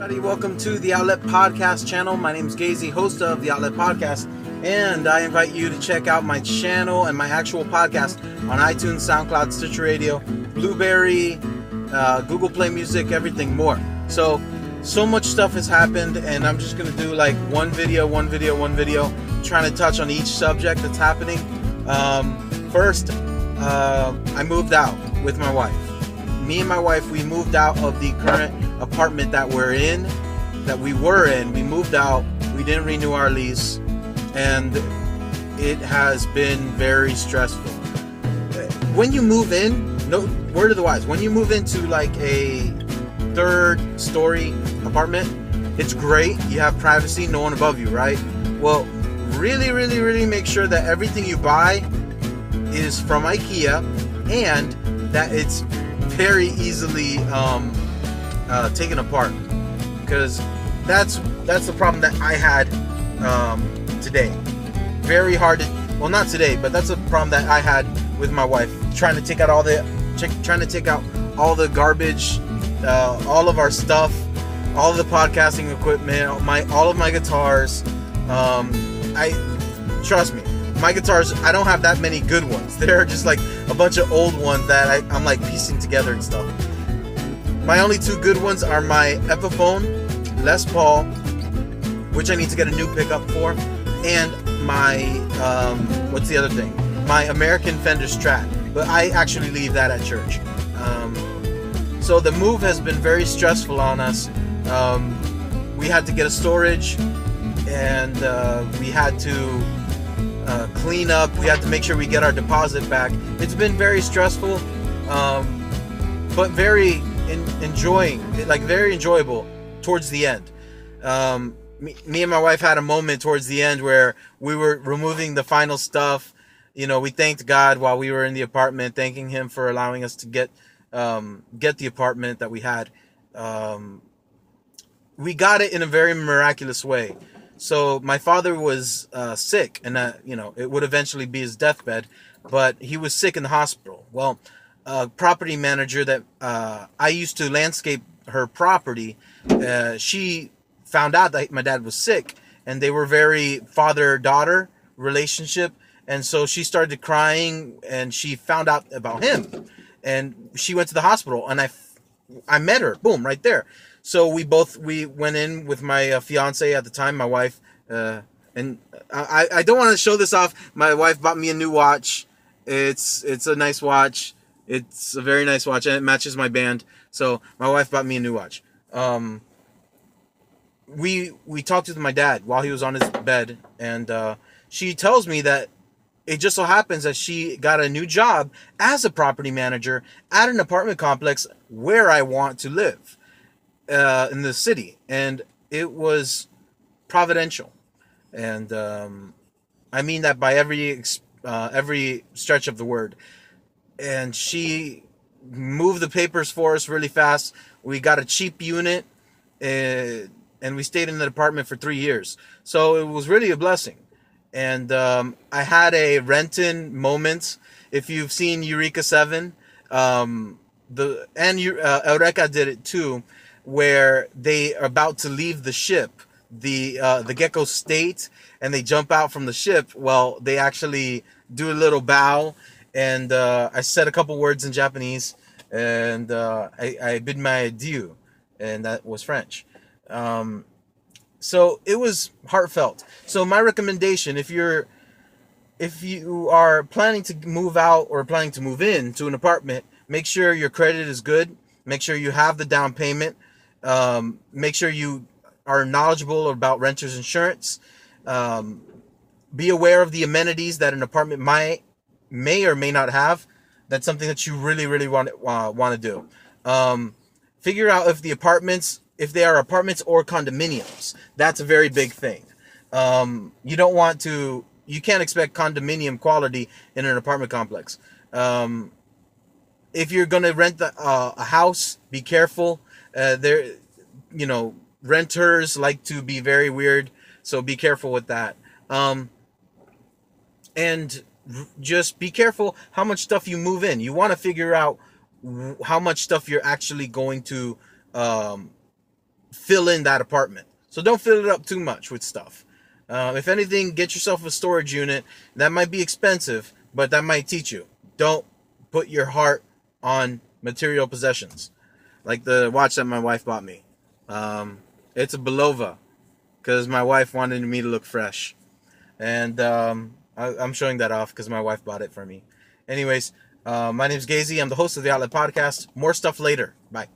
everybody, welcome to the Outlet Podcast channel. My name is Gazy, host of the Outlet Podcast, and I invite you to check out my channel and my actual podcast on iTunes, Soundcloud, Stitcher Radio, Blubrry, Google Play Music, everything more. So much stuff has happened, and I'm just going to do like one video, trying to touch on each subject that's happening. First, I moved out with my wife. Me and my wife, we moved out of the current apartment that we were in. We moved out. We didn't renew our lease, and it has been very stressful. When you move in, no word of the wise, when you move into like a third story apartment, it's great. You have privacy, no one above you, right? Well, really make sure that everything you buy is from IKEA and that it's very easily taken apart, because that's the problem that I had today. Very hard to, well, not today, but that's a problem that I had with my wife, trying to take out all the garbage, all of our stuff, all of the podcasting equipment, all of my guitars. Trust me, my guitars, I don't have that many good ones. They're just like a bunch of old ones that I'm like piecing together and stuff. My only two good ones are my Epiphone Les Paul, which I need to get a new pickup for, and my what's the other thing? My American Fender Strat. But I actually leave that at church. So the move has been very stressful on us. We had to get a storage, and we had to clean up. We had to make sure we get our deposit back. It's been very stressful, but very very enjoyable towards the end. Me and my wife had a moment towards the end where we were removing the final stuff. You know, we thanked God while we were in the apartment, thanking Him for allowing us to get the apartment that we had. We got it in a very miraculous way. So my father was sick, and it would eventually be his deathbed, but he was sick in the hospital. Well, a property manager that I used to landscape her property, she found out that my dad was sick, and they were very father-daughter relationship, and so she started crying, and she found out about him, and she went to the hospital, and I met her, boom, right there. So we went in with my fiance at the time, my wife, and I don't want to show this off. My wife bought me a new watch. It's a nice watch. It's a very nice watch, and it matches my band. So my wife bought me a new watch. We talked with my dad while he was on his bed, and she tells me that it just so happens that she got a new job as a property manager at an apartment complex where I want to live. In the city, and it was providential, and I mean that by every stretch of the word. And she moved the papers for us really fast. We got a cheap unit, and we stayed in the apartment for 3 years. So it was really a blessing. And I had a rent-in moment. If you've seen Eureka 7, Eureka did it too, where they are about to leave the ship, the Gecko State, and they jump out from the ship. Well, they actually do a little bow, and I said a couple words in Japanese, and I bid my adieu, and that was French. So it was heartfelt. So my recommendation, if you are planning to move out or planning to move in to an apartment, make sure your credit is good. Make sure you have the down payment. Make sure you are knowledgeable about renter's insurance. Be aware of the amenities that an apartment may or may not have. That's something that you really want to do. Figure out if they are apartments or condominiums. That's a very big thing. You can't expect condominium quality in an apartment complex. If you're going to rent a house, be careful. Renters like to be very weird, so be careful with that. And just be careful how much stuff you move in. You want to figure out how much stuff you're actually going to fill in that apartment. So don't fill it up too much with stuff. If anything, get yourself a storage unit. That might be expensive, but that might teach you. Don't put your heart on material possessions. Like the watch that my wife bought me. It's a Belova, because my wife wanted me to look fresh. And I'm showing that off because my wife bought it for me. Anyways, my name's Gazy. I'm the host of the Outlet Podcast. More stuff later. Bye.